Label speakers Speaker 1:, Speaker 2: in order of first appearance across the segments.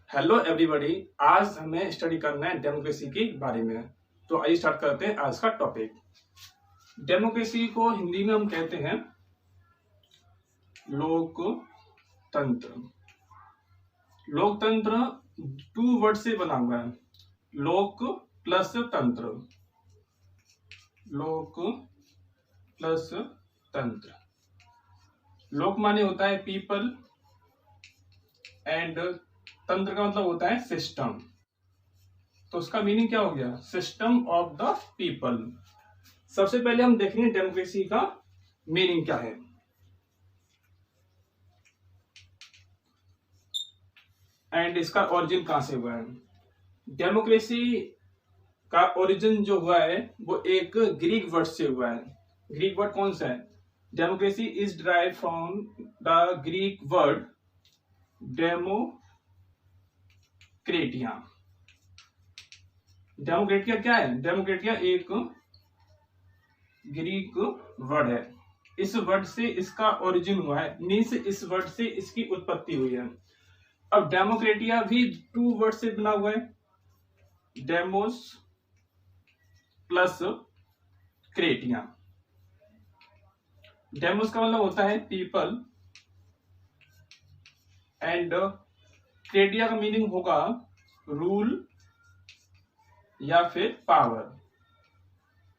Speaker 1: Hello everybody. आज हमें study करना है डेमोक्रेसी के बारे में। तो आइए स्टार्ट करते हैं आज का टॉपिक। डेमोक्रेसी को हिंदी में हम कहते हैं लोकतंत्र। लोकतंत्र टू वर्ड से बना हुआ है, लोक प्लस तंत्र। लोक प्लस तंत्र। लोक माने होता है पीपल एंड तंत्र का मतलब होता है सिस्टम। तो उसका मीनिंग क्या हो गया? System of the people. सबसे पहले हम देखेंगे डेमोक्रेसी का मीनिंग क्या है। एंड इसका ओरिजिन कहां से हुआ है। डेमोक्रेसी का ओरिजिन जो हुआ है वो एक ग्रीक वर्ड से हुआ है। ग्रीक वर्ड कौन सा है? Democracy is derived from the Greek word demokratia. Demokratia क्या है? डेमोक्रेटिया एक ग्रीक वर्ड है। इस वर्ड से इसका ओरिजिन हुआ है, मीन्स इस वर्ड से इसकी उत्पत्ति हुई है। अब डेमोक्रेटिया भी टू वर्ड से बना हुआ है, डेमोस प्लस क्रेटिया। डेमोस का मतलब होता है पीपल एंड क्रेटिया का मीनिंग होगा रूल या फिर पावर।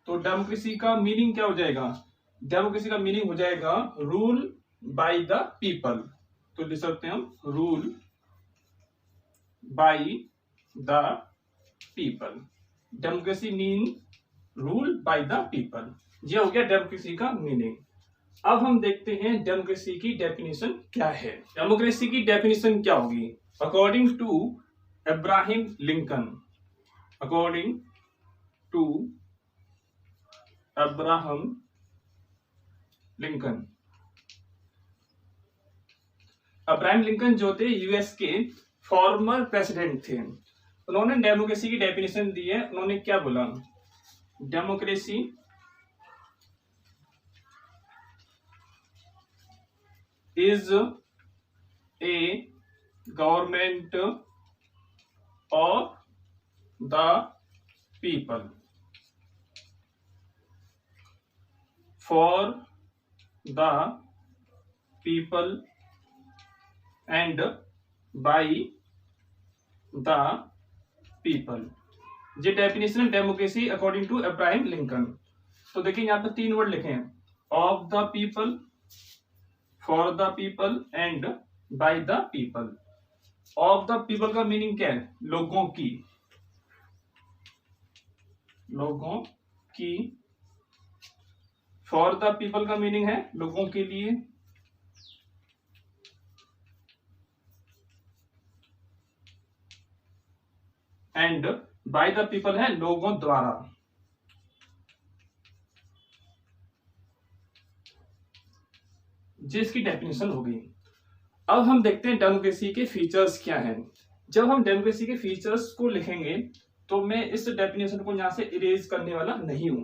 Speaker 1: तो डेमोक्रेसी का मीनिंग क्या हो जाएगा? डेमोक्रेसी का मीनिंग हो जाएगा रूल बाय द पीपल। तो लिख सकते हैं हम rule by the people. Democracy mean rule by the people. ये हो गया डेमोक्रेसी का मीनिंग। अब हम देखते हैं डेमोक्रेसी की डेफिनेशन क्या है। डेमोक्रेसी की डेफिनेशन क्या होगी? According to Abraham Lincoln, according to Abraham Lincoln. Abraham Lincoln जो थे यूएस के फॉर्मर प्रेसिडेंट थे। उन्होंने डेमोक्रेसी की डेफिनेशन दी है। उन्होंने क्या बोला? Democracy is a government of the people for the people and by the people। ये डेफिनेशन है democracy according to Abraham Lincoln. तो देखिए यहाँ पे तीन वर्ड लिखे हैं, of the people, for the people and by the people. Of the people का मीनिंग क्या है? लोगों की, लोगों की। फॉर द पीपल का मीनिंग है लोगों के लिए, एंड बाय द पीपल है लोगों द्वारा। जिसकी डेफिनेशन हो गई। अब हम देखते हैं डेमोक्रेसी के फीचर्स क्या हैं। जब हम डेमोक्रेसी के फीचर्स को लिखेंगे तो मैं इस डेफिनेशन को यहां से इरेज करने वाला नहीं हूं,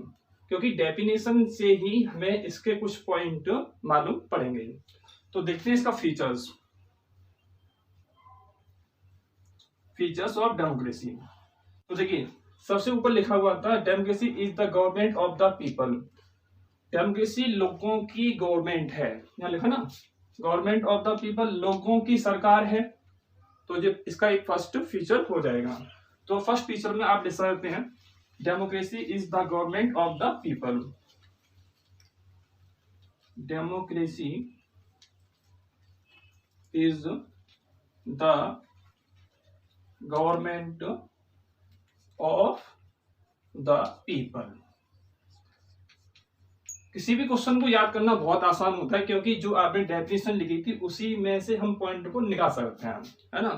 Speaker 1: क्योंकि डेफिनेशन से ही हमें इसके कुछ पॉइंट मालूम पड़ेंगे। तो देखते हैं इसका फीचर्स। Features of democracy. तो देखिए सबसे ऊपर लिखा हुआ था democracy is the government of the people. Democracy लोगों की गवर्नमेंट है, यहां लिखा ना, गवर्नमेंट ऑफ द पीपल, लोगों की सरकार है। तो ये इसका एक फर्स्ट फीचर हो जाएगा। तो फर्स्ट फीचर में आप लिख सकते हैं democracy is the government of the people. Democracy is the government of the people. किसी भी क्वेश्चन को याद करना बहुत आसान होता है, क्योंकि जो आपने डेफिनेशन लिखी थी उसी में से हम पॉइंट को निकाल सकते हैं, है ना।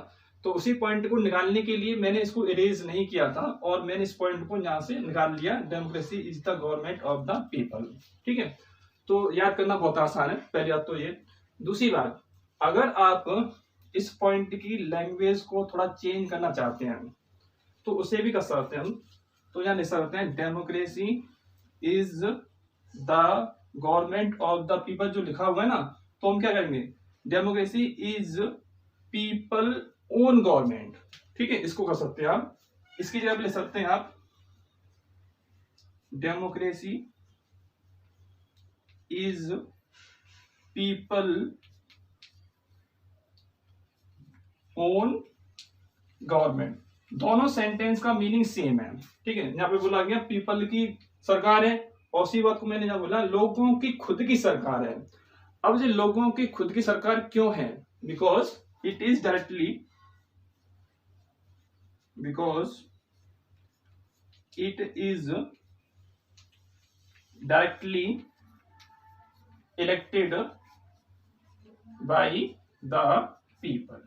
Speaker 1: तो उसी पॉइंट को निकालने के लिए मैंने इसको इरेज नहीं किया था और मैंने इस पॉइंट को यहां से निकाल लिया, democracy is the government of the people. ठीक है, तो याद करना बहुत आसान है, पहली बात तो ये। दूसरी बात, अगर आप इस पॉइंट की लैंग्वेज को थोड़ा चेंज करना चाहते हैं तो उसे भी कर सकते हैं हम। तो यहां लिख सकते हैं democracy is the government of the people. जो लिखा हुआ है ना, तो हम क्या करेंगे? Democracy is people own government, ठीक है, इसको कर सकते हैं आप। इसकी जगह पे ले सकते हैं आप democracy is people own government. दोनों सेंटेंस का मीनिंग सेम है, ठीक है। यहाँ पे बोला गया पीपल की सरकार है, और उसी बात को मैंने यहाँ बोला लोगों की खुद की सरकार है। अब जो लोगों की खुद की सरकार क्यों है, because it is directly, because it is directly elected by the people.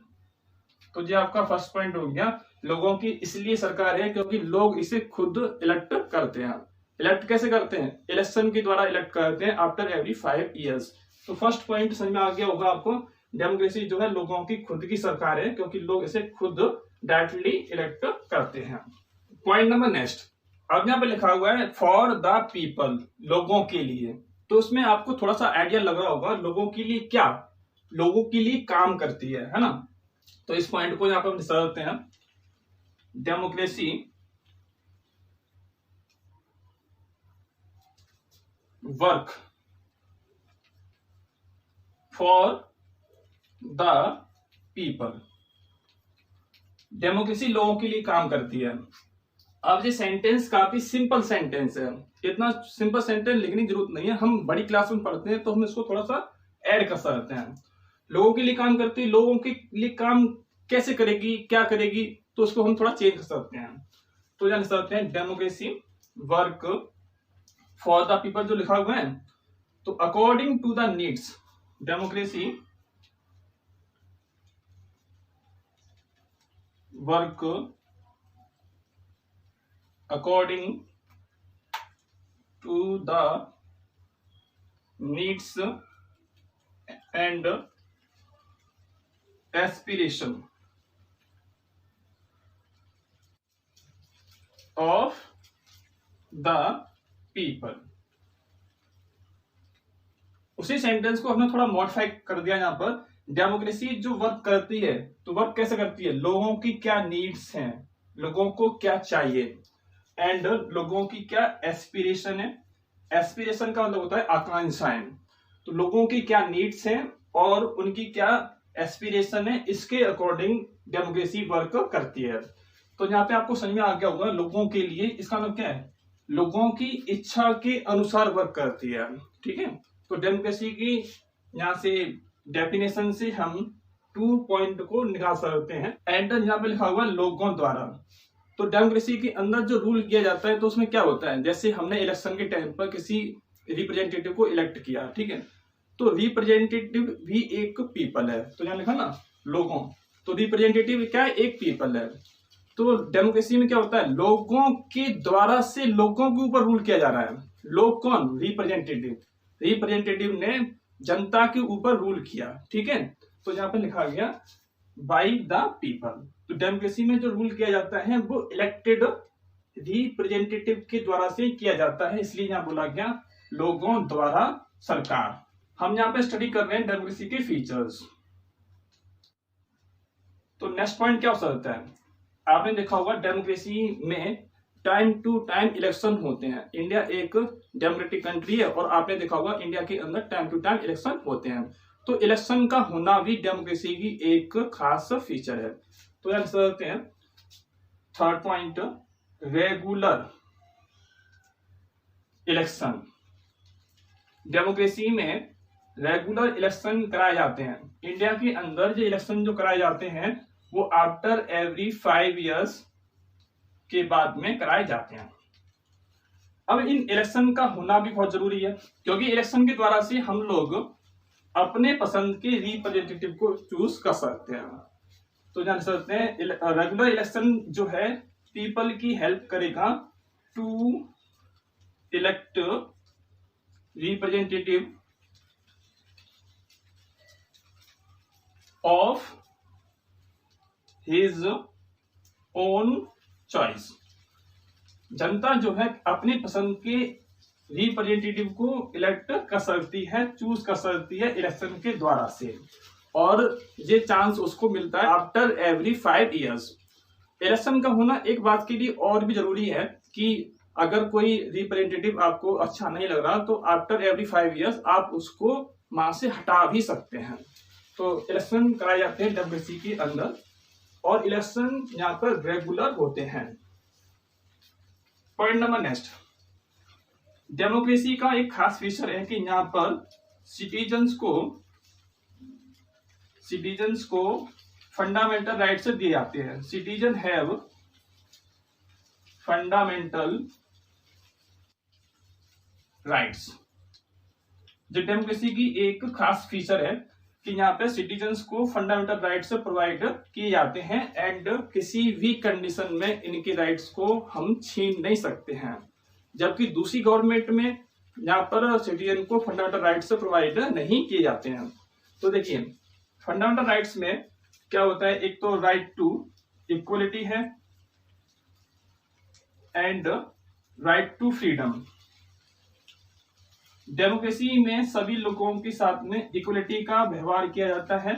Speaker 1: तो ये आपका फर्स्ट पॉइंट हो गया, लोगों की इसलिए सरकार है क्योंकि लोग इसे खुद इलेक्ट करते हैं। इलेक्ट कैसे करते हैं, इलेक्शन के द्वारा इलेक्ट करते हैं आफ्टर एवरी 5 इयर्स। तो फर्स्ट पॉइंट समझ में आ गया होगा आपको, डेमोक्रेसी जो है लोगों की खुद की सरकार है क्योंकि लोग इसे खुद डायरेक्टली इलेक्ट करते हैं। पॉइंट नंबर नेक्स्ट, अब यहाँ पे लिखा हुआ है फॉर द पीपल, लोगों के लिए। तो उसमें आपको थोड़ा सा आइडिया लग रहा होगा लोगों के लिए क्या, लोगों के लिए काम करती है ना। तो इस पॉइंट को यहाँ पे हम समझते हैं, democracy work for the people. Democracy लोगों के लिए काम करती है। अब ये सेंटेंस काफी सिंपल सेंटेंस है, इतना सिंपल सेंटेंस लिखने की जरूरत नहीं है, हम बड़ी क्लास में पढ़ते हैं तो हम इसको थोड़ा सा ऐड कर सकते हैं। लोगों के लिए काम करती है, लोगों के लिए काम कैसे करेगी, क्या करेगी, तो उसको हम थोड़ा चेंज कर सकते हैं। तो जान सकते हैं democracy work for the people जो लिखा हुआ है, तो according to the needs, democracy work according to the needs and aspiration of the people. उसी सेंटेंस को हमने थोड़ा मॉडिफाई कर दिया यहाँ पर, डेमोक्रेसी जो वर्क करती है तो वर्क कैसे करती है, लोगों की क्या नीड्स हैं, लोगों को क्या चाहिए, एंड लोगों की क्या एस्पिरेशन है। एस्पिरेशन का मतलब होता है आकांक्षाएं। तो लोगों की क्या नीड्स हैं और उनकी क्या एस्पिरेशन है, इसके अकॉर्डिंग डेमोक्रेसी वर्क करती है। तो यहाँ पे आपको समझ में आ गया होगा लोगों के लिए, इसका मतलब क्या है, लोगों की इच्छा के अनुसार वर्क करती है, ठीक है। तो डेमोक्रेसी की यहाँ से डेफिनेशन से हम 2 पॉइंट को निकाल सकते हैं। एंड यहाँ पे लिखा हुआ लोगों द्वारा। तो डेमोक्रेसी के अंदर जो रूल किया जाता है तो उसमें क्या होता है, जैसे हमने इलेक्शन के टाइम पर किसी रिप्रेजेंटेटिव को इलेक्ट किया, ठीक है, तो रिप्रेजेंटेटिव भी एक पीपल है। तो यहाँ लिखा ना लोगों, तो रिप्रेजेंटेटिव क्या है, एक पीपल है। तो डेमोक्रेसी में क्या होता है, लोगों के द्वारा से लोगों के ऊपर रूल किया जा रहा है। लोग कौन, रिप्रेजेंटेटिव, रिप्रेजेंटेटिव ने जनता के ऊपर रूल किया, ठीक है। तो यहाँ पे लिखा गया बाय द पीपल। तो डेमोक्रेसी में जो रूल किया जाता है वो इलेक्टेड रिप्रेजेंटेटिव के द्वारा से किया जाता है, इसलिए यहाँ बोला गया लोगों द्वारा सरकार। हम यहाँ पे स्टडी कर रहे हैं डेमोक्रेसी के फीचर्स। तो नेक्स्ट पॉइंट क्या हो सकता है, आपने देखा होगा डेमोक्रेसी में टाइम टू टाइम इलेक्शन होते हैं। इंडिया एक डेमोक्रेटिक कंट्री है और आपने देखा होगा इंडिया के अंदर टाइम टू टाइम इलेक्शन होते हैं। तो इलेक्शन का होना भी डेमोक्रेसी की एक खास फीचर है। तो यहां देखते हैं third point, regular election. Democracy में रेगुलर इलेक्शन कराए जाते हैं। इंडिया के अंदर जो इलेक्शन जो कराए जाते हैं वो आफ्टर एवरी 5 इयर्स के बाद में कराए जाते हैं। अब इन इलेक्शन का होना भी बहुत जरूरी है क्योंकि इलेक्शन के द्वारा से हम लोग अपने पसंद के रिप्रेजेंटेटिव को चूज कर सकते हैं। तो जान सकते हैं रेगुलर इलेक्शन जो है पीपल की हेल्प करेगा to elect representative of his own choice. जनता जो है अपनी पसंद के रिप्रेजेंटेटिव को इलेक्ट कर सकती है, चूज कर सकती है इलेक्शन के द्वारा से। और ये चांस उसको मिलता है आफ्टर एवरी 5 ईयर्स। इलेक्शन का होना एक बात के लिए और भी जरूरी है कि अगर कोई रिप्रेजेंटेटिव आपको अच्छा नहीं लग रहा तो आफ्टर एवरी 5 ईयर्स आप उसको वहां से हटा भी सकते हैं। तो इलेक्शन कराए जाते हैं डेमोक्रेसी के अंदर, और इलेक्शन यहाँ पर रेगुलर होते हैं। पॉइंट नंबर नेक्स्ट, डेमोक्रेसी का एक खास फीचर है कि यहाँ पर सिटीजन्स को फंडामेंटल राइट्स दिए जाते हैं। Citizen have fundamental rights. जो डेमोक्रेसी की एक खास फीचर है कि यहाँ पे सिटीजन्स को फंडामेंटल राइट्स प्रोवाइड किए जाते हैं एंड किसी भी कंडीशन में इनके राइट्स को हम छीन नहीं सकते हैं। जबकि दूसरी गवर्नमेंट में यहाँ पर सिटीजन को फंडामेंटल राइट्स प्रोवाइड नहीं किए जाते हैं। तो देखिए फंडामेंटल राइट्स में क्या होता है, एक तो राइट टू इक्वलिटी है and right to freedom. Democracy में सभी लोगों के साथ में इक्वलिटी का व्यवहार किया जाता है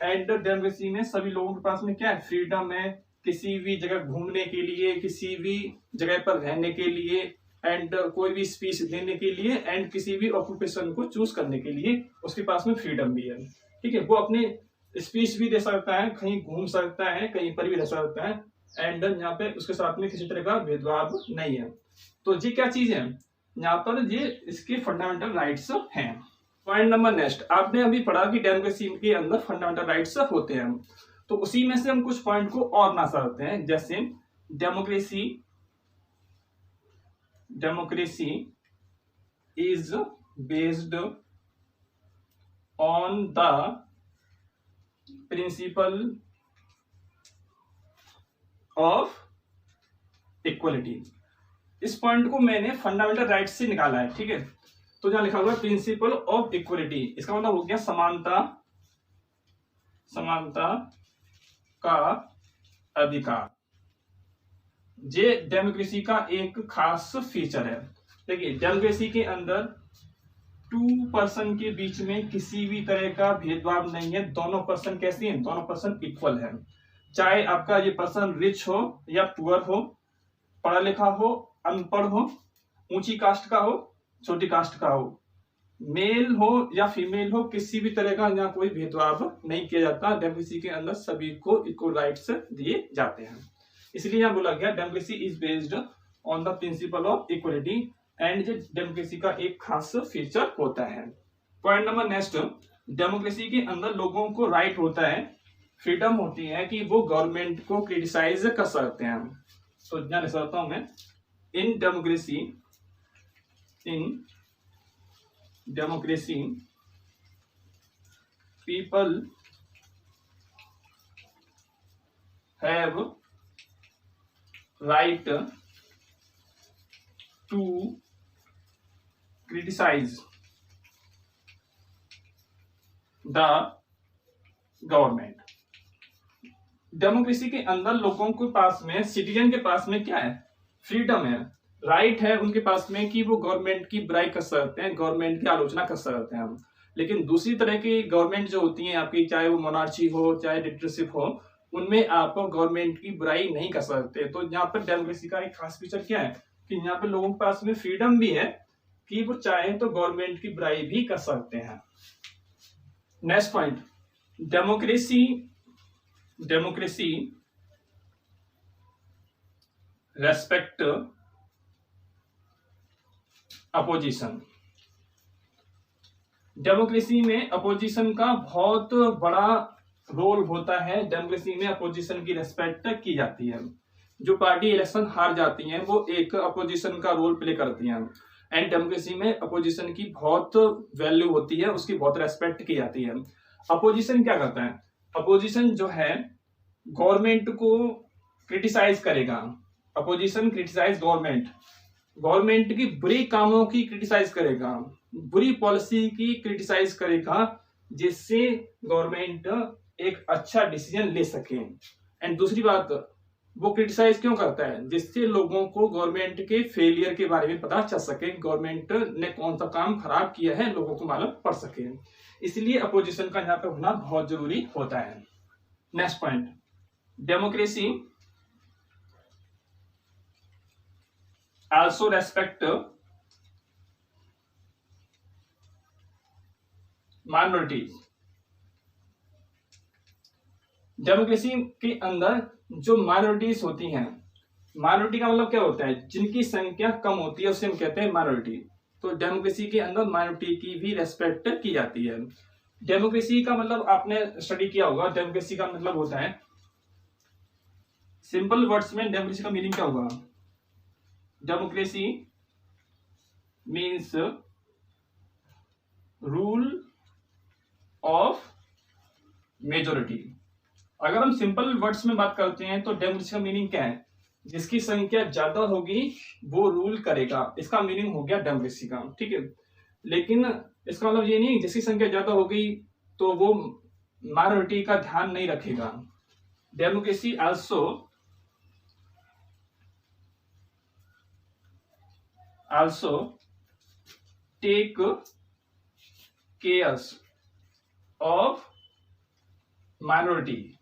Speaker 1: एंड डेमोक्रेसी में सभी लोगों के पास में क्या है, फ्रीडम है, किसी भी जगह घूमने के लिए, किसी भी जगह पर रहने के लिए एंड कोई भी स्पीच देने के लिए एंड किसी भी ऑक्यूपेशन को चूज करने के लिए उसके पास में फ्रीडम भी है। ठीक है, वो अपने स्पीच भी दे सकता है, कहीं घूम सकता है, कहीं पर भी रह सकता है एंड यहाँ पे उसके साथ में किसी तरह का भेदभाव नहीं है। तो ये क्या चीज है, यहाँ पर ये इसके फंडामेंटल राइट्स हैं। पॉइंट नंबर नेक्स्ट, आपने अभी पढ़ा कि डेमोक्रेसी के अंदर फंडामेंटल राइट्स होते हैं, तो उसी में से हम कुछ पॉइंट को और ना सकते हैं। जैसे democracy is based on the principle of equality. इस पॉइंट को मैंने फंडामेंटल राइट्स से निकाला है। ठीक है, तो जहां लिखा हुआ है प्रिंसिपल ऑफ इक्वलिटी, इसका मतलब हो गया समानता का अधिकार। ये डेमोक्रेसी का एक खास फीचर है। देखिए डेमोक्रेसी के अंदर 2 पर्सन के बीच में किसी भी तरह का भेदभाव नहीं है। दोनों पर्सन कैसे हैं, दोनों पर्सन इक्वल है। चाहे आपका ये पर्सन रिच हो या पुअर हो, पढ़ा लिखा हो, अनपढ़ हो, ऊंची कास्ट का हो, छोटी कास्ट का हो, मेल हो या फीमेल हो, किसी भी तरह का यहाँ कोई भेदभाव नहीं किया जाता। डेमोक्रेसी के अंदर सभी को इक्वल राइट्स दिए जाते हैं। इसलिए यहाँ बोला गया democracy is based on the principle of equality and ये डेमोक्रेसी का एक खास फीचर होता है। पॉइंट नंबर नेक्स्ट, डेमोक्रेसी के अंदर लोगों को राइट होता है, फ्रीडम होती है कि वो गवर्नमेंट को क्रिटिसाइज कर सकते हैं। तो ध्यान से बताता हूं मैं, in democracy people have right to criticise the government. Democracy के अंदर लोगों के पास में, सिटीजन के पास में क्या है, फ्रीडम है, राइट है उनके पास में कि वो गवर्नमेंट की बुराई कर सकते हैं, गवर्नमेंट की आलोचना कर सकते हैं। लेकिन दूसरी तरह की गवर्नमेंट जो होती है आपकी, चाहे वो मोनार्ची हो चाहे डिक्टेटरशिप हो, उनमें आप गवर्नमेंट की बुराई नहीं कर सकते। तो यहाँ पर डेमोक्रेसी का एक खास फीचर क्या है कि यहाँ पर लोगों के पास में फ्रीडम भी है कि वो चाहे तो गवर्नमेंट की बुराई भी कर सकते हैं। Next point, democracy respect opposition. Democracy में अपोजिशन का बहुत बड़ा रोल होता है। डेमोक्रेसी में अपोजिशन की रेस्पेक्ट की जाती है। जो पार्टी इलेक्शन हार जाती है वो एक अपोजिशन का रोल प्ले करती हैं एंड डेमोक्रेसी में अपोजिशन की बहुत वैल्यू होती है, उसकी बहुत रेस्पेक्ट की जाती है। अपोजिशन क्या करता है, अपोजिशन जो है गवर्नमेंट को क्रिटिसाइज करेगा। अपोजिशन क्रिटिसाइज गवर्नमेंट की बुरी कामों की क्रिटिसाइज करेगा, बुरी पॉलिसी की क्रिटिसाइज करेगा, जिससे गवर्नमेंट एक अच्छा डिसीजन ले सके। एंड दूसरी बात, वो क्रिटिसाइज क्यों करता है, जिससे लोगों को गवर्नमेंट के फेलियर के बारे में पता चल सके, गवर्नमेंट ने कौन सा काम खराब किया है लोगों को मालूम पड़ सके। इसलिए अपोजिशन का यहाँ पे होना बहुत जरूरी होता है। Next point, democracy also respect minorities. Democracy के अंदर जो माइनॉरिटीज होती हैं, माइनॉरिटी का मतलब क्या होता है, जिनकी संख्या कम होती है उसे हम कहते हैं माइनॉरिटी। तो डेमोक्रेसी के अंदर माइनॉरिटी की भी रेस्पेक्ट की जाती है। डेमोक्रेसी का मतलब आपने स्टडी किया होगा, डेमोक्रेसी का मतलब होता है, सिंपल वर्ड्स में डेमोक्रेसी का मीनिंग क्या होगा, democracy means rule of majority. अगर हम सिंपल वर्ड्स में बात करते हैं तो डेमोक्रेसी का मीनिंग क्या है, जिसकी संख्या ज्यादा होगी वो रूल करेगा, इसका मीनिंग हो गया डेमोक्रेसी का, ठीक है। लेकिन इसका मतलब ये नहीं जिसकी संख्या ज्यादा होगी तो वो माइनॉरिटी का ध्यान नहीं रखेगा। Democracy also take cares of minority.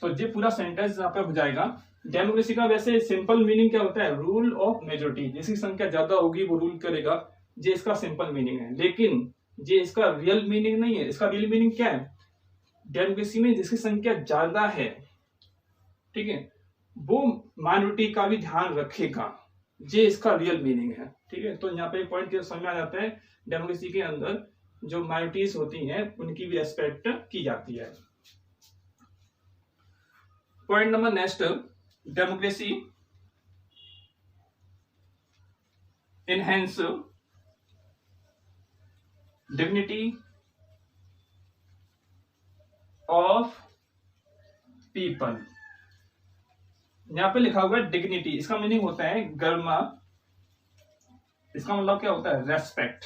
Speaker 1: तो ये पूरा सेंटेंस यहाँ पे हो जाएगा। डेमोक्रेसी का वैसे सिंपल मीनिंग क्या होता है, रूल ऑफ मेजोरिटी, जिसकी संख्या ज्यादा होगी वो रूल करेगा, ये इसका सिंपल मीनिंग है। लेकिन ये इसका रियल मीनिंग नहीं है। इसका रियल मीनिंग क्या है, डेमोक्रेसी में जिसकी संख्या ज्यादा है, ठीक है, वो माइनॉरिटी का भी ध्यान रखेगा, ये इसका रियल मीनिंग है, ठीक है। तो यहाँ पे पॉइंट क्लियर समझ में आ जाता है, डेमोक्रेसी के अंदर जो माइनॉरिटीज होती हैं उनकी भी रेस्पेक्ट की जाती है। Point number next, democracy enhance dignity of people. यहां पे लिखा हुआ है डिग्निटी, इसका मीनिंग होता है गर्मा, इसका मतलब क्या होता है, रेस्पेक्ट।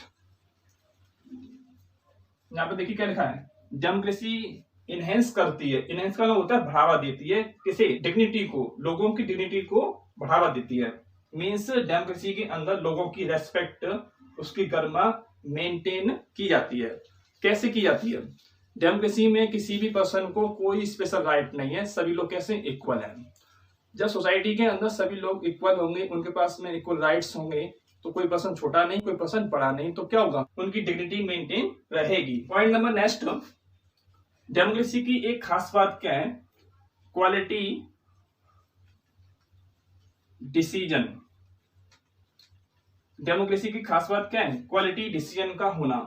Speaker 1: यहां पे देखिए क्या लिखा है, डेमोक्रेसी इनहेंस करती है, इनहेंस का मतलब होता है बढ़ावा देती है, किसे, डिग्निटी को, लोगों की डिग्निटी को बढ़ावा देती है। मीन्स डेमोक्रेसी के अंदर लोगों की रेस्पेक्ट, उसकी गरिमा मेंटेन की जाती है। कैसे की जाती है, डेमोक्रेसी में किसी भी पर्सन को कोई स्पेशल राइट नहीं है, सभी लोग कैसे इक्वल हैं। जब सोसाइटी के अंदर सभी लोग इक्वल होंगे, उनके पास में इक्वल राइट्स होंगे, तो कोई पर्सन छोटा नहीं, कोई पर्सन बड़ा नहीं, तो क्या होगा, उनकी डिग्निटी मेंटेन रहेगी। पॉइंट नंबर नेक्स्ट, डेमोक्रेसी की एक खास बात क्या है, क्वालिटी डिसीजन। डेमोक्रेसी की खास बात क्या है, क्वालिटी डिसीजन का होना।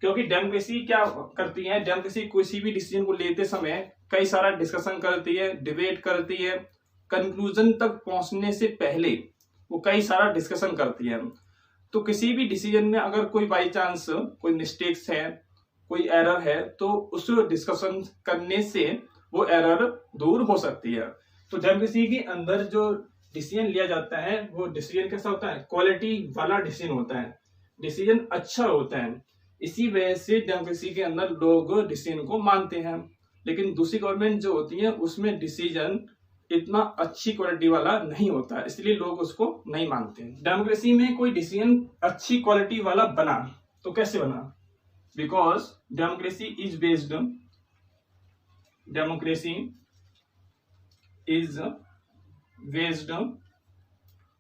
Speaker 1: क्योंकि डेमोक्रेसी क्या करती है, डेमोक्रेसी किसी भी डिसीजन को लेते समय कई सारा डिस्कशन करती है, डिबेट करती है, कंक्लूजन तक पहुंचने से पहले वो कई सारा डिस्कशन करती है। तो किसी भी डिसीजन में अगर कोई बाई चांस कोई मिस्टेक्स है, कोई एरर है, तो उस डिस्कशन करने से वो एरर दूर हो सकती है। तो डेमोक्रेसी के अंदर जो डिसीजन लिया जाता है वो डिसीजन कैसा होता है, क्वालिटी वाला डिसीजन होता है, डिसीजन अच्छा होता है। इसी वजह से डेमोक्रेसी के अंदर लोग डिसीजन को मानते हैं। लेकिन दूसरी गवर्नमेंट जो होती है उसमें डिसीजन इतना अच्छी क्वालिटी वाला नहीं होता, इसलिए लोग उसको नहीं मानते। डेमोक्रेसी में कोई डिसीजन अच्छी क्वालिटी वाला बना तो कैसे बना, because democracy is based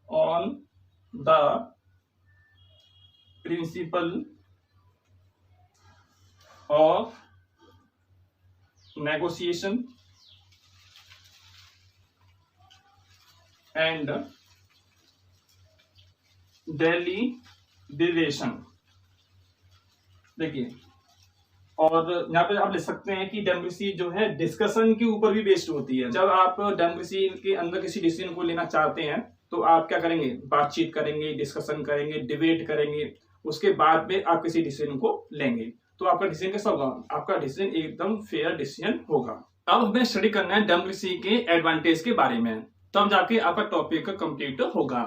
Speaker 1: on the principle of negotiation and deliberation. देखिए, और यहाँ पे आप लिख सकते हैं कि डेमोक्रेसी जो है डिस्कशन के ऊपर भी बेस्ड होती है। जब आप डेमोक्रेसी के अंदर किसी डिसीजन को लेना चाहते हैं तो आप क्या करेंगे, बातचीत करेंगे, डिस्कशन करेंगे, डिबेट करेंगे, उसके बाद में आप किसी डिसीजन को लेंगे, तो आपका डिसीजन कैसा होगा, आपका डिसीजन एकदम फेयर डिसीजन होगा। अब हमें स्टडी करना है डेमोक्रेसी के एडवांटेज के बारे में, तब जाके आपका टॉपिक कंप्लीट होगा।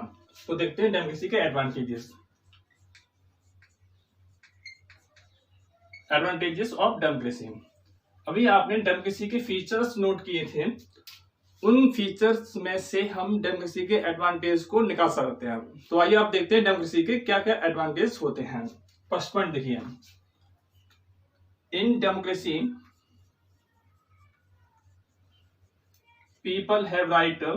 Speaker 1: तो देखते हैं डेमोक्रेसी के एडवांटेजेस। Advantages of democracy. अभी आपने डेमोक्रेसी के फीचर्स नोट किए थे, उन फीचर्स में से हम डेमोक्रेसी के एडवांटेज को निकाल सकते हैं। तो आइए आप देखते हैं डेमोक्रेसी के क्या क्या एडवांटेज होते हैं। फर्स्ट पॉइंट देखिए, in democracy people have right to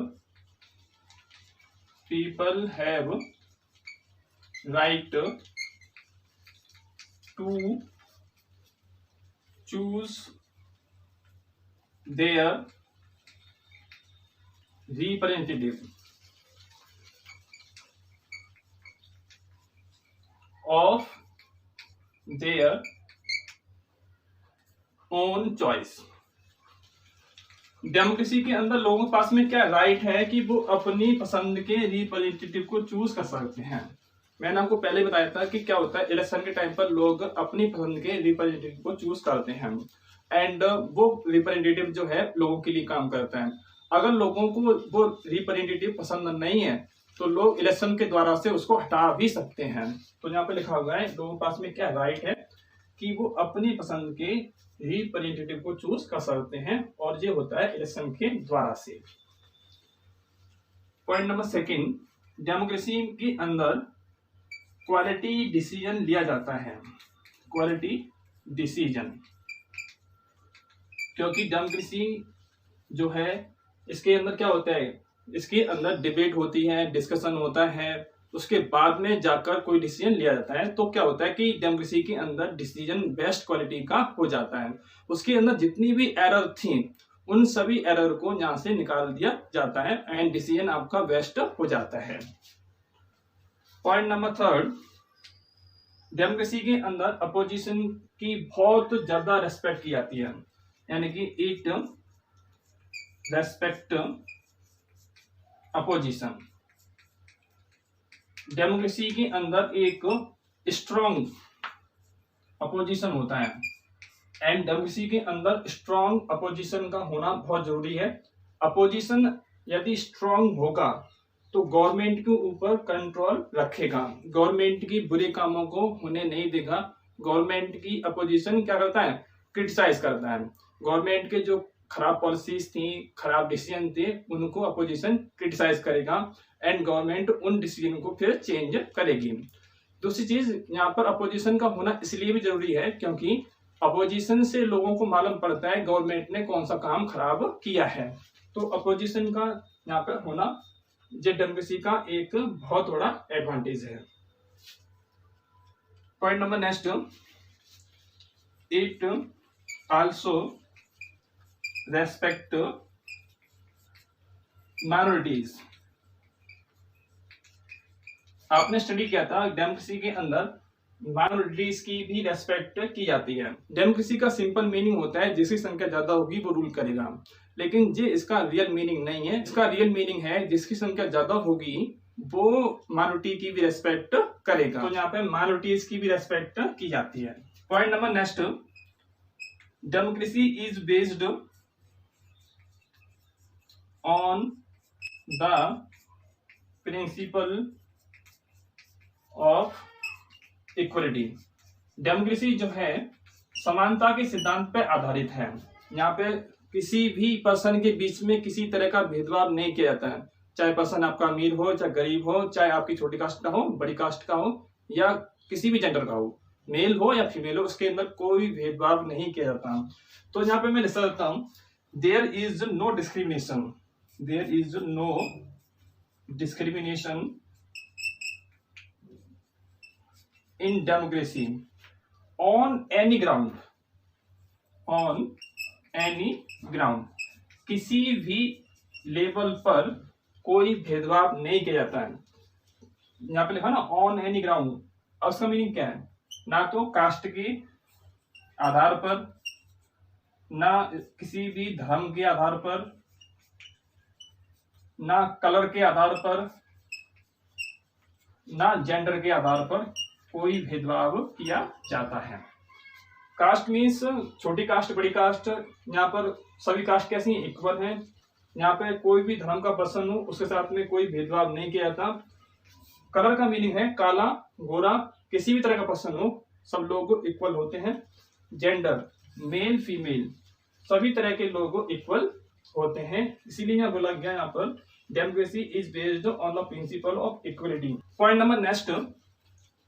Speaker 1: choose their representative of their own choice। Democracy के अंदर लोगों के पास में क्या राइट है कि वो अपनी पसंद के रिप्रेजेंटेटिव को चूज कर सकते हैं। मैंने आपको पहले बताया था कि क्या होता है, इलेक्शन के टाइम पर लोग अपनी पसंद के रिप्रेजेंटेटिव को चूज करते हैं एंड वो रिप्रेजेंटेटिव जो है लोगों के लिए काम करता है। अगर लोगों को वो रिप्रेजेंटेटिव पसंद नहीं है तो लोग इलेक्शन के द्वारा से उसको हटा भी सकते हैं। तो यहाँ पे लिखा हुआ है लोगों के पास में क्या राइट है कि वो अपनी पसंद के रिप्रेजेंटेटिव को चूज कर सकते हैं और ये होता है इलेक्शन के द्वारा से। पॉइंट नंबर सेकंड, डेमोक्रेसी के अंदर क्वालिटी डिसीजन लिया जाता है। क्वालिटी डिसीजन, क्योंकि डेमोक्रेसी जो है इसके अंदर क्या होता है, इसके अंदर डिबेट होती है, डिस्कशन होता है, उसके बाद में जाकर कोई डिसीजन लिया जाता है। तो क्या होता है कि डेमोक्रेसी के अंदर डिसीजन बेस्ट क्वालिटी का हो जाता है। उसके अंदर जितनी भी एरर थी उन सभी एरर को यहां से निकाल दिया जाता है एंड डिसीजन आपका बेस्ट हो जाता है। पॉइंट नंबर थर्ड, डेमोक्रेसी के अंदर अपोजिशन की बहुत ज्यादा रेस्पेक्ट की जाती है, यानी कि इट रेस्पेक्ट अपोजिशन। डेमोक्रेसी के अंदर एक स्ट्रॉन्ग अपोजिशन होता है एंड डेमोक्रेसी के अंदर स्ट्रॉन्ग अपोजिशन का होना बहुत जरूरी है। अपोजिशन यदि स्ट्रॉन्ग होगा तो गवर्नमेंट के ऊपर कंट्रोल रखेगा, गवर्नमेंट की बुरे कामों को होने नहीं देगा। गवर्नमेंट की अपोजिशन क्या करता है, क्रिटिसाइज करता है। गवर्नमेंट के जो खराब पॉलिसीज थी, खराब डिसीजन थे, उनको अपोजिशन क्रिटिसाइज करेगा एंड गवर्नमेंट उन डिसीजन को फिर चेंज करेगी। दूसरी चीज यहाँ पर अपोजिशन का होना इसलिए भी जरूरी है क्योंकि अपोजिशन से लोगों को मालूम पड़ता है गवर्नमेंट ने कौन सा काम खराब किया है। तो अपोजिशन का यहाँ पर होना जो डेमोक्रेसी का एक बहुत बड़ा एडवांटेज है। Point number next, it also respect minorities. आपने स्टडी किया था डेमोक्रेसी के अंदर माइनॉरिटीज की भी रेस्पेक्ट की जाती है। डेमोक्रेसी का सिंपल मीनिंग होता है जिसकी संख्या ज्यादा होगी वो रूल करेगा, लेकिन ये इसका रियल मीनिंग नहीं है। इसका रियल मीनिंग है जिसकी संख्या ज्यादा होगी वो माइनॉरिटी की भी रेस्पेक्ट करेगा। तो यहाँ पे माइनॉरिटीज की भी रेस्पेक्ट की जाती है। Point number next, democracy is based on the principle of equality. Democracy जो है समानता के सिद्धांत पर आधारित है। यहाँ पे किसी भी पर्सन के बीच में किसी तरह का भेदभाव नहीं किया जाता है, चाहे पर्सन आपका अमीर हो, चाहे गरीब हो, चाहे आपकी छोटी कास्ट का हो, बड़ी कास्ट का हो, या किसी भी जेंडर का हो, मेल हो या फीमेल हो, उसके अंदर कोई भेदभाव नहीं किया जाता। तो यहाँ पे मैं लिख सकता हूं there is no discrimination, there is no discrimination in democracy on any ground, on any ground. किसी भी लेवल पर कोई भेदभाव नहीं किया जाता है। यहाँ पे लिखा ना ऑन एनी ग्राउंड, और उसका मीनिंग क्या है, ना तो कास्ट के आधार पर, ना किसी भी धर्म के आधार पर, ना कलर के आधार पर, ना जेंडर के आधार पर कोई भेदभाव किया जाता है। कास्ट मीन्स छोटी कास्ट, बड़ी कास्ट, यहाँ पर सभी कास्ट कैसी इक्वल हैं। यहाँ पे कोई भी धर्म का पर्सन हो उसके साथ में कोई भेदभाव नहीं किया जाता। कलर का मीनिंग है काला, गोरा, किसी भी तरह का पर्सन हो, सब लोग इक्वल होते हैं। जेंडर मेल फीमेल सभी तरह के लोग इक्वल होते हैं, इसीलिए यहाँ बोला गया यहाँ पर democracy is based on the principle of equality. Point number next,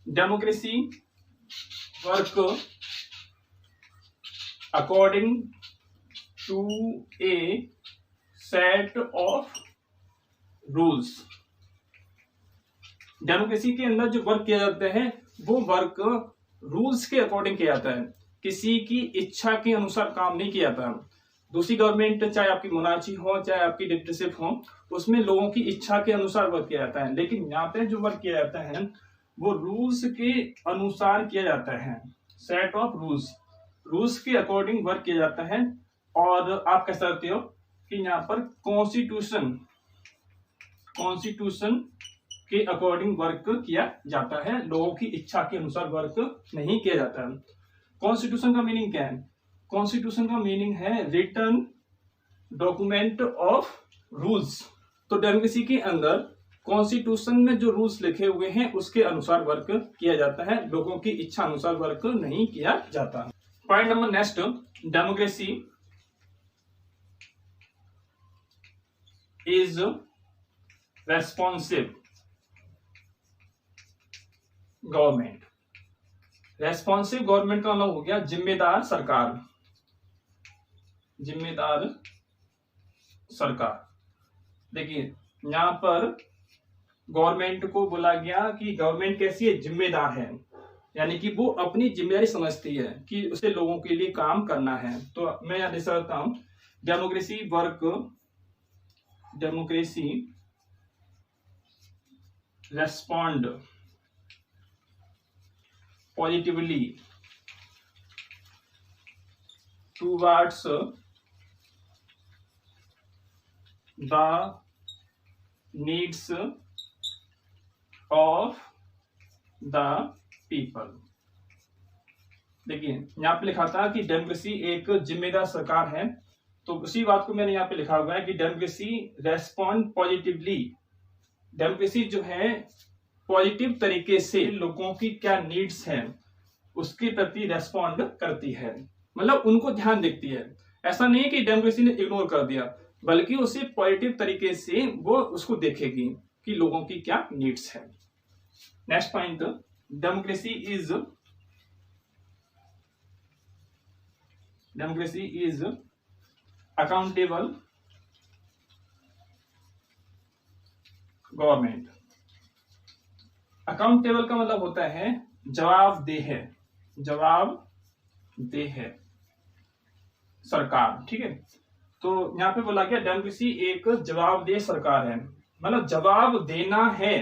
Speaker 1: democracy work according to a set of rules. Democracy के अंदर जो वर्क किया जाता है वो वर्क रूल्स के अकॉर्डिंग किया जाता है, किसी की इच्छा के अनुसार काम नहीं किया जाता। दूसरी गवर्नमेंट, चाहे आपकी मोनार्ची हो चाहे आपकी डिक्टेटरशिप हो, उसमें लोगों की इच्छा के अनुसार वर्क किया जाता है। लेकिन यहाँ पे जो वर्क किया जाता है वो रूल्स के अनुसार किया जाता है, सेट ऑफ रूल्स के अकॉर्डिंग वर्क किया जाता है। और आप कह सकते हो कि यहाँ पर कॉन्स्टिट्यूशन के अकॉर्डिंग वर्क किया जाता है, लोगों की इच्छा के अनुसार वर्क नहीं किया जाता है। कॉन्स्टिट्यूशन का मीनिंग क्या है? कॉन्स्टिट्यूशन का मीनिंग है रिटन डॉक्यूमेंट ऑफ रूल्स। तो डेमोक्रेसी के अंदर कॉन्स्टिट्यूशन में जो रूल्स लिखे हुए हैं उसके अनुसार वर्क किया जाता है, लोगों की इच्छा अनुसार वर्क नहीं किया जाता। Point number next, democracy is responsive government. Responsive government का मतलब हो गया जिम्मेदार सरकार। जिम्मेदार सरकार, देखिए यहां पर गवर्नमेंट को बोला गया कि गवर्नमेंट कैसी है? जिम्मेदार है, यानी कि वो अपनी जिम्मेदारी समझती है कि उसे लोगों के लिए काम करना है। तो मैं यहां लिख सकता हूं democracy respond positively towards the needs of the people. देखिए यहां पे लिखा था कि डेमोक्रेसी एक जिम्मेदार सरकार है, तो उसी बात को मैंने यहाँ पे लिखा हुआ है कि डेमोक्रेसी रेस्पॉन्ड पॉजिटिवली। डेमोक्रेसी जो है पॉजिटिव तरीके से लोगों की क्या नीड्स हैं उसके प्रति रेस्पॉन्ड करती है, मतलब उनको ध्यान देती है। ऐसा नहीं है कि डेमोक्रेसी ने इग्नोर कर दिया, बल्कि उसे पॉजिटिव तरीके से वो उसको देखेगी कि लोगों की क्या नीड्स है। Next point, democracy is accountable government. Accountable का मतलब होता है जवाबदेह सरकार, ठीक है। तो यहाँ पे बोला गया डेमोक्रेसी एक जवाबदेह सरकार है, मतलब जवाब देना है।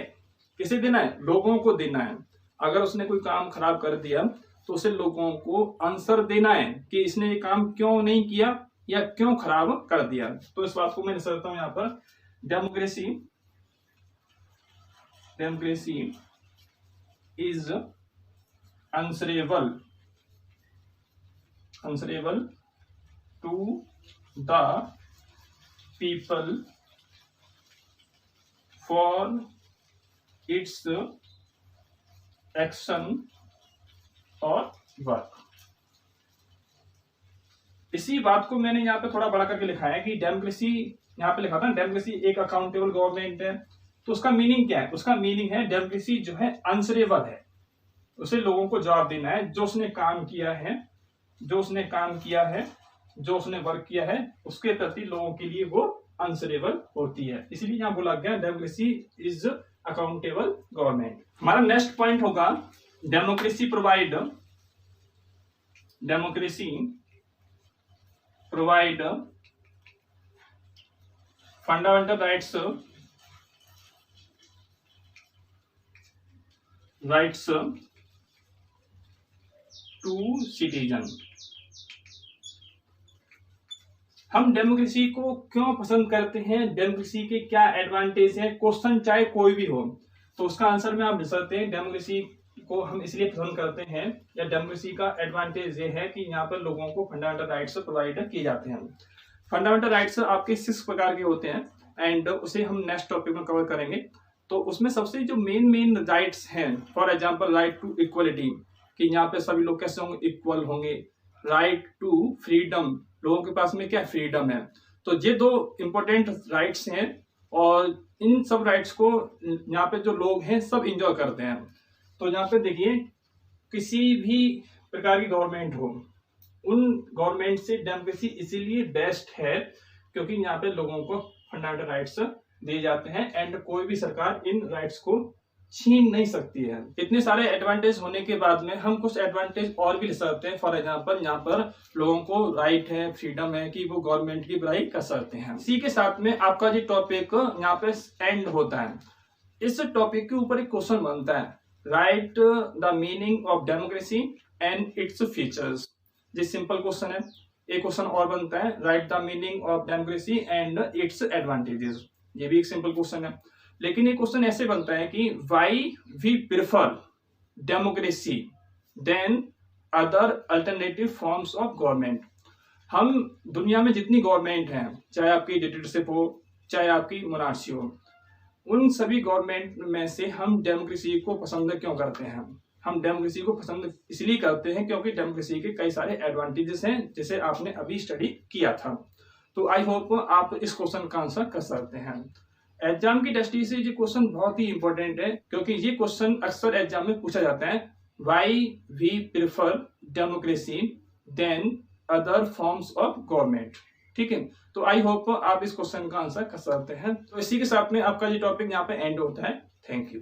Speaker 1: किसे देना है? लोगों को देना है। अगर उसने कोई काम खराब कर दिया तो उसे लोगों को आंसर देना है कि इसने ये काम क्यों नहीं किया या क्यों खराब कर दिया। तो इस बात को मैं समझता हूं यहाँ पर democracy is answerable to the people for its action or work। इसी बात को मैंने यहाँ पे थोड़ा बड़ा करके लिखा है कि डेमोक्रेसी, यहाँ पे लिखा था डेमोक्रेसी एक अकाउंटेबल गवर्नमेंट है। तो उसका मीनिंग क्या है? उसका मीनिंग है डेमोक्रेसी जो है आंसरेबल है, उसे लोगों को जवाब देना है। जो उसने काम किया है, जो उसने वर्क किया है, उसके प्रति लोगों के लिए वो आंसरेबल होती है। इसलिए यहाँ बोला गया डेमोक्रेसी इज अकाउंटेबल गवर्नमेंट। हमारा नेक्स्ट पॉइंट होगा democracy provide fundamental rights to citizen. हम डेमोक्रेसी को क्यों पसंद करते हैं, डेमोक्रेसी के क्या एडवांटेज है, क्वेश्चन चाहे कोई भी हो तो उसका आंसर में आप दे सकते हैं। डेमोक्रेसी को हम इसलिए पसंद करते हैं या डेमोक्रेसी का एडवांटेज ये है कि यहाँ पर लोगों को फंडामेंटल राइट्स प्रोवाइड किए जाते हैं। फंडामेंटल राइट्स आपके 6 प्रकार के होते हैं एंड उसे हम नेक्स्ट टॉपिक में कवर करेंगे। तो उसमें सबसे जो मेन राइट्स हैं, for example right to equality, कि यहाँ पे सभी लोग कैसे होंगे? इक्वल होंगे। राइट टू फ्रीडम, लोगों के पास में क्या फ्रीडम है। तो ये 2 इंपॉर्टेंट राइट्स हैं और इन सब राइट्स को यहाँ पे जो लोग हैं सब इंजॉय करते हैं। तो यहाँ पे देखिए किसी भी प्रकार की गवर्नमेंट हो, उन गवर्नमेंट से डेमोक्रेसी इसीलिए बेस्ट है क्योंकि यहाँ पे लोगों को फंडामेंटल राइट्स दिए जाते हैं एंड कोई भी सरकार इन राइट्स को छीन नहीं सकती है। इतने सारे एडवांटेज होने के बाद में हम कुछ एडवांटेज और भी ले सकते हैं। फॉर एग्जांपल यहाँ पर लोगों को राइट है, फ्रीडम है कि वो गवर्नमेंट की बुराई कर सकते हैं। इसी के साथ में आपका जो टॉपिक यहाँ पे एंड होता है, इस टॉपिक के ऊपर एक क्वेश्चन बनता है, right the meaning of democracy and its features. ये सिंपल क्वेश्चन है। एक क्वेश्चन और बनता है, right the meaning of democracy and its advantages. ये भी एक सिंपल क्वेश्चन है, लेकिन ये क्वेश्चन ऐसे बनता है कि why we prefer democracy than other alternative forms of government. हम दुनिया में जितनी गवर्नमेंट हैं, चाहे आपकी डिक्टेटरशिप हो, चाहे आपकी मोनार्ची हो, उन सभी गवर्नमेंट में से हम डेमोक्रेसी को पसंद क्यों करते हैं? हम डेमोक्रेसी को पसंद इसलिए करते हैं क्योंकि डेमोक्रेसी के कई सारे एडवांटेजेस हैं, जिसे आपने अभी स्टडी किया था। तो आई होप आप इस क्वेश्चन का आंसर कर सकते हैं। एग्जाम की दृष्टि से ये क्वेश्चन बहुत ही इंपॉर्टेंट है क्योंकि ये क्वेश्चन अक्सर एग्जाम में पूछा जाता है, why we prefer democracy than other forms of government. ठीक है, तो आई होप आप इस क्वेश्चन का आंसर कर सकते हैं। तो इसी के साथ में आपका ये टॉपिक यहाँ पे एंड होता है। Thank you.